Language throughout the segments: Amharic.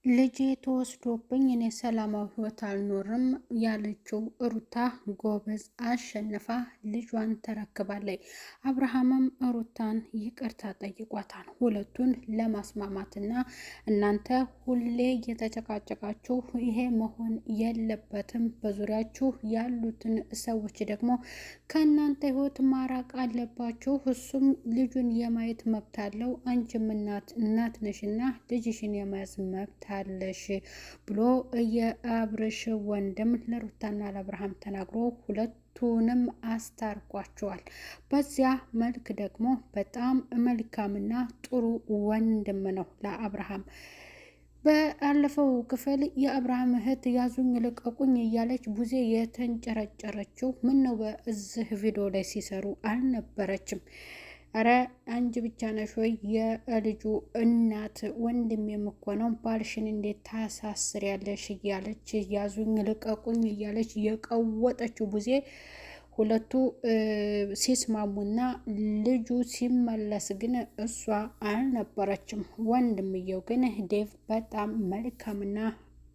ልጄ ተወስዶብኝ እኔ ሰላማዊ ህይወት አልኖርም ያለችው ሩታ ጎበዝ አሸንፋ ልጇን ተረክባለች። አብርሃምም ሩታን ይቅርታ ጠይቋታል። ሁለቱን ለማስማማትና እናንተ ሁሌ እየተጨቃጨቃችሁ ይሄ መሆን የለበትም፣ በዙሪያችሁ ያሉትን ሰዎች ደግሞ ከእናንተ ህይወት ማራቅ አለባችሁ። እሱም ልጁን የማየት መብት አለው። አንቺም እናት ነሽና ልጅሽን የመያዝ መብት አለሽ ብሎ የአብርሽ ወንድም ለሩታና ለአብርሃም ተናግሮ ሁለቱንም አስታርቋቸዋል። በዚያ መልክ ደግሞ በጣም መልካምና ጥሩ ወንድም ነው ለአብርሃም። በአለፈው ክፍል የአብርሃም እህት ያዙኝ ልቀቁኝ እያለች ቡዜ የተንጨረጨረችው ምን ነው በዚህ ቪዲዮ ላይ ሲሰሩ አልነበረችም። አረ አንቺ ብቻ ነሽ ወይ የልጁ እናት? ወንድም የምኮነው ባልሽን እንዴት ታሳስሪያለሽ? እያለች ያዙኝ ልቀቁኝ እያለች የቀወጠችው ቡዜ ሁለቱ ሲስማሙና ልጁ ሲመለስ ግን እሷ አልነበረችም። ወንድምየው ግን ዴቭ በጣም መልካምና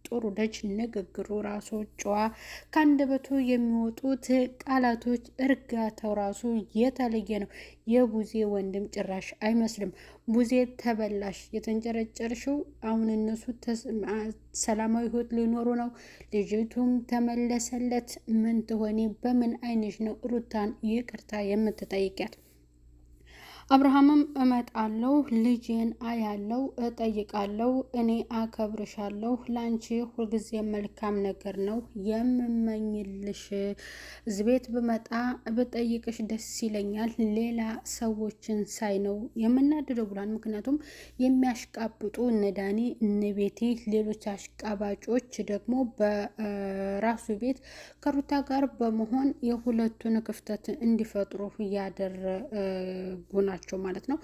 ጥሩ ልጅ፣ ንግግሩ ራሱ ጨዋ፣ ከአንደበቱ የሚወጡት ቃላቶች እርጋታው ራሱ የተለየ ነው። የቡዜ ወንድም ጭራሽ አይመስልም። ቡዜ ተበላሽ፣ የተንጨረጨርሽው አሁን እነሱ ሰላማዊ ህይወት ሊኖሩ ነው። ልጅቱም ተመለሰለት። ምን ትሆኒ? በምን አይንሽ ነው ሩታን ይቅርታ የምትጠይቂያት? አብርሃምም እመጣለሁ፣ ልጄን አያለው፣ እጠይቃለሁ፣ እኔ አከብርሻለሁ፣ ላንቺ ሁልጊዜ መልካም ነገር ነው የምመኝልሽ። እዚህ ቤት ብመጣ ብጠይቅሽ ደስ ይለኛል፣ ሌላ ሰዎችን ሳይ ነው የምናድደው ብሏል። ምክንያቱም የሚያሽቃብጡ እነ ዳኒ እነ ቤቲ ሌሎች አሽቃባጮች ደግሞ በራሱ ቤት ከሩታ ጋር በመሆን የሁለቱን ክፍተት እንዲፈጥሩ እያደረጉ ናቸው ማለት ነው።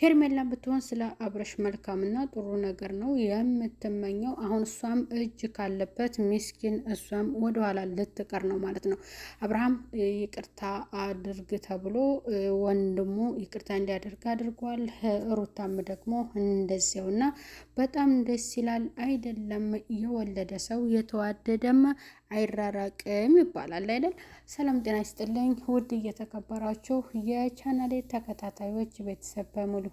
ሄርሜላን ብትሆን ስለ አብረሽ መልካምና ጥሩ ነገር ነው የምትመኘው። አሁን እሷም እጅ ካለበት ሚስኪን እሷም ወደኋላ ልትቀር ነው ማለት ነው። አብርሃም ይቅርታ አድርግ ተብሎ ወንድሙ ይቅርታ እንዲያደርግ አድርጓል። ሩታም ደግሞ እንደዚያውና በጣም ደስ ይላል አይደለም? የወለደ ሰው የተዋደደም አይራራቅም ይባላል አይደል? ሰላም ጤና ይስጥልኝ ውድ እየተከበራችሁ የቻናሌ ተከታታዮች ቤተሰብ በሙሉ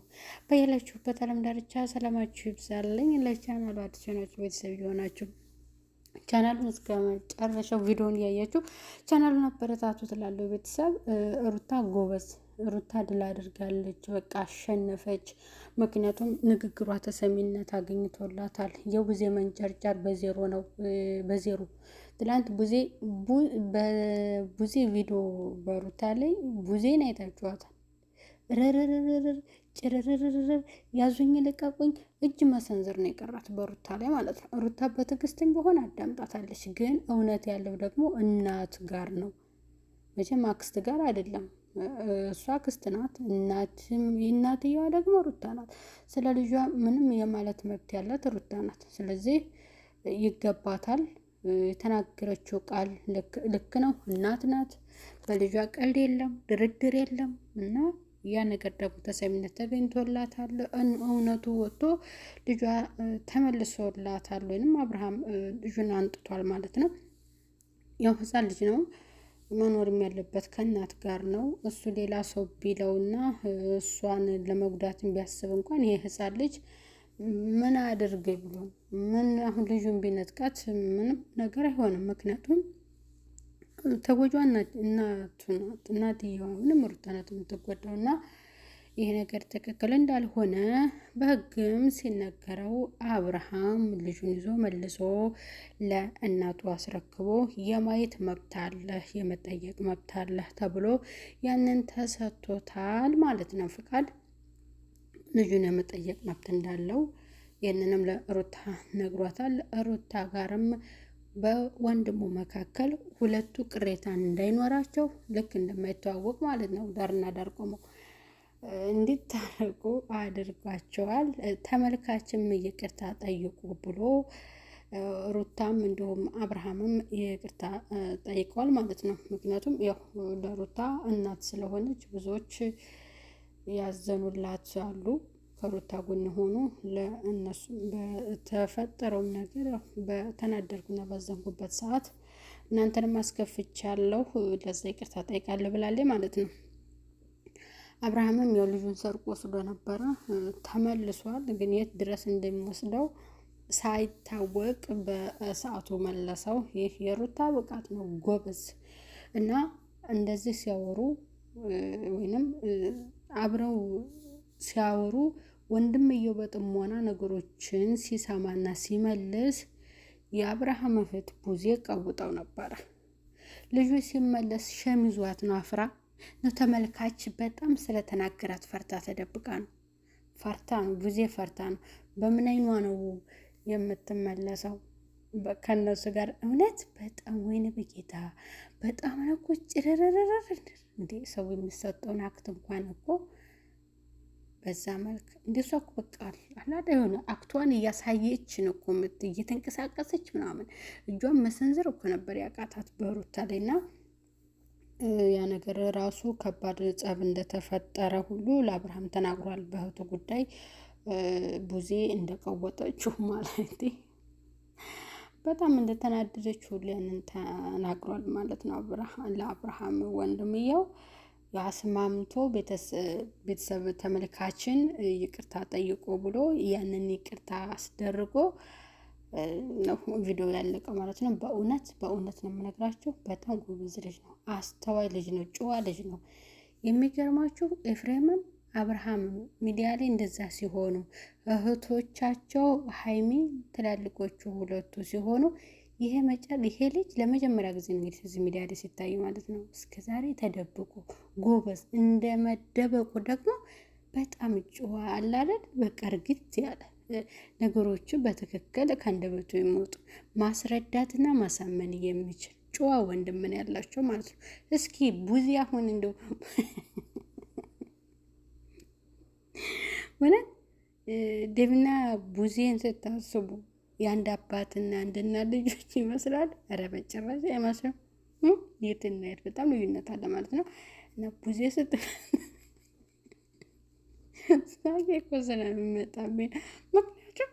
በያላችሁበት ዓለም ዳርቻ ሰላማችሁ ይብዛልኝ። ለቻናሉ አዲስ ናችሁ ቤተሰብ የሆናችሁ ቻናሉን እስከ መጨረሻው ቪዲዮን እያያችሁ ቻናሉን አበረታቱ ትላለሁ። ቤተሰብ ሩታ ጎበዝ፣ ሩታ ድል አድርጋለች። በቃ አሸነፈች። ምክንያቱም ንግግሯ ተሰሚነት አግኝቶላታል። የቡዜ መንጨርጨር በዜሮ ነው። በዜሮ ትላንት በቡዜ ቪዲዮ በሩታ ላይ ቡዜን አይታችኋታል። ረረረረር ጭርርርር ያዙኝ ልቀቁኝ እጅ መሰንዘር ነው የቀራት በሩታ ላይ ማለት ነው። ሩታ በትዕግስትም ቢሆን አዳምጣታለች። ግን እውነት ያለው ደግሞ እናት ጋር ነው፣ መቼም አክስት ጋር አይደለም። እሷ አክስት ናት፣ እናትየዋ ደግሞ ሩታ ናት። ስለ ልጇ ምንም የማለት መብት ያላት ሩታ ናት። ስለዚህ ይገባታል። የተናገረችው ቃል ልክ ነው። እናት ናት። በልጇ ቀልድ የለም፣ ድርድር የለም እና ያ ነገር ደግሞ ተሰሚነት ተገኝቶላታል። እውነቱ ወጥቶ ልጇ ተመልሶላታል። ወይንም አብርሃም ልጁን አንጥቷል ማለት ነው። ያው ህፃን ልጅ ነው፣ መኖርም ያለበት ከእናት ጋር ነው። እሱ ሌላ ሰው ቢለውና እሷን ለመጉዳት ቢያስብ እንኳን ይሄ ህፃን ልጅ ምን አድርግ ብሎ ምን አሁን ልጁን ቢነጥቃት ምንም ነገር አይሆንም። ምክንያቱም ተጎጇ እናቱ ናት። እናትየዋ ምንም ሩታ ናት የምትጎዳው እና ይሄ ነገር ትክክል እንዳልሆነ በህግም ሲነገረው አብርሃም ልጁን ይዞ መልሶ ለእናቱ አስረክቦ የማየት መብት አለህ፣ የመጠየቅ መብት አለህ ተብሎ ያንን ተሰጥቶታል ማለት ነው። ፍቃድ ልጁን የመጠየቅ መብት እንዳለው ይህንንም ለሩታ ነግሯታል። ሩታ ጋርም በወንድሙ መካከል ሁለቱ ቅሬታ እንዳይኖራቸው ልክ እንደማይተዋወቅ ማለት ነው ዳርና ዳር ቆመው እንዲታረቁ አድርጓቸዋል። ተመልካችም ይቅርታ ጠይቁ ብሎ ሩታም እንዲሁም አብርሃምም ይቅርታ ጠይቀዋል ማለት ነው። ምክንያቱም ያው ለሩታ እናት ስለሆነች ብዙዎች ያዘኑላት አሉ። ከሩታ ጎን ሆኖ ለእነሱ በተፈጠረውም ነገር በተናደርኩና ባዘንኩበት ሰዓት እናንተንም አስከፍቻለሁ፣ ለዛ ይቅርታ ጠይቃለሁ ብላለች ማለት ነው። አብርሃምም ያው ልጁን ሰርቆ ወስዶ ነበረ፣ ተመልሷል። ግን የት ድረስ እንደሚወስደው ሳይታወቅ በሰዓቱ መለሰው። ይህ የሩታ ብቃት ነው፣ ጎበዝ። እና እንደዚህ ሲያወሩ ወይንም አብረው ሲያወሩ ወንድምየው በጥሞና ነገሮችን ሲሰማና ሲመልስ የአብርሃም እህት ቡዜ ቀውጠው ነበረ። ልጁ ሲመለስ ሸሚዟት ነው አፍራ ነው። ተመልካች በጣም ስለተናገራት ፈርታ ተደብቃ ነው። ፈርታ ነው፣ ቡዜ ፈርታ ነው። በምን አይኗ ነው የምትመለሰው ከነሱ ጋር? እውነት በጣም ወይኔ በጌታ በጣም ነው እኮ ጭረረረረ እንዴ! ሰው የሚሰጠውን አክት እንኳን እኮ በዛ መልክ እንደሷ እኮ በቃ አላዳ የሆነ አክቷን እያሳየች ነው እኮ እየተንቀሳቀሰች ምናምን እጇን መሰንዘር እኮ ነበር ያቃታት በሩታ ላይና ያ ነገር ራሱ ከባድ ጸብ እንደተፈጠረ ሁሉ ለአብርሃም ተናግሯል። በእህቱ ጉዳይ ቡዜ እንደቀወጠችው ማለት በጣም እንደተናደደች ሁሉ ያንን ተናግሯል ማለት ነው። ለአብርሃም ወንድምየው አስማምቶ ቤተሰብ ተመልካችን ይቅርታ ጠይቆ ብሎ ያንን ይቅርታ አስደርጎ ነው ቪዲዮ ያለቀው ማለት ነው። በእውነት ነው የምነግራችሁ፣ በጣም ጎበዝ ልጅ ነው፣ አስተዋይ ልጅ ነው፣ ጨዋ ልጅ ነው። የሚገርማችሁ ኤፍሬምም አብርሃምም ሚዲያ ላይ እንደዛ ሲሆኑ እህቶቻቸው ሀይሚ ትላልቆቹ ሁለቱ ሲሆኑ ይሄ ልጅ ለመጀመሪያ ጊዜ እንግዲህ እዚህ ሚዲያ ላይ ሲታይ ማለት ነው። እስከዛሬ ተደብቆ ጎበዝ፣ እንደመደበቁ ደግሞ በጣም ጨዋ አላለን። በቃ እርግጥ ያለ ነገሮችን በትክክል ከአንደበቱ የሚወጡ ማስረዳትና ማሳመን የሚችል ጨዋ ወንድምን ያላቸው ማለት ነው። እስኪ ቡዚ አሁን እንደው ማለት ዴቭና ቡዚን ስታስቡ የአንድ አባትና አንድ እናት ልጆች ይመስላል። ኧረ በጭራሽ አይመስልም። የትና የት በጣም ልዩነት አለ ማለት ነው። እና ቡዜ ሳቄ እኮ ስለሚመጣብኝ ምክንያቱም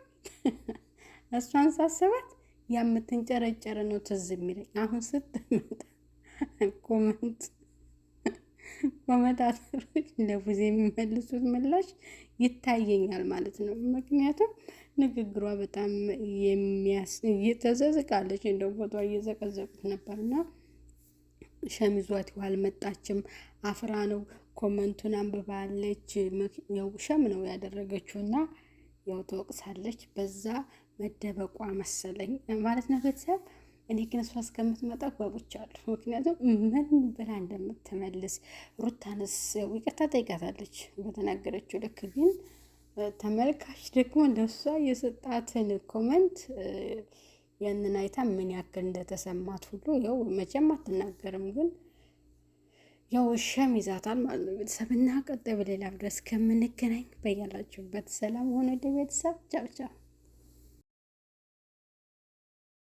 እሷን ሳስባት የምትንጨረጨረ ነው ትዝ የሚለኝ። አሁን ስትመጣ ኮመንታተሮች ለቡዜ የሚመልሱት ምላሽ ይታየኛል ማለት ነው። ምክንያቱም ንግግሯ በጣም እየተዘዝቃለች፣ እንደ ፎቷ እየዘቀዘቁት ነበርና ሸሚዟት አልመጣችም፣ አፍራ ነው። ኮመንቱን አንብባለች። ያው ሸም ነው ያደረገችውና ያው ትወቅሳለች። በዛ መደበቋ መሰለኝ ማለት ነው ቤተሰብ። እኔ ግን እሷ እስከምትመጣ ጓጉቻለሁ። ምክንያቱም ምን ብላ እንደምትመልስ ሩታንስ ያው ይቅርታ ጠይቃታለች በተናገረችው ልክ። ግን ተመልካች ደግሞ እንደሷ የሰጣትን ኮመንት ያንን አይታ ምን ያክል እንደተሰማት ሁሉ ያው መቼም አትናገርም፣ ግን ያው ሸም ይዛታል ማለት ነው ቤተሰብና ቀጣይ በሌላ ድረስ ከምንገናኝ በያላችሁበት ሰላም ሆኖ ቤተሰብ ቻው ቻው።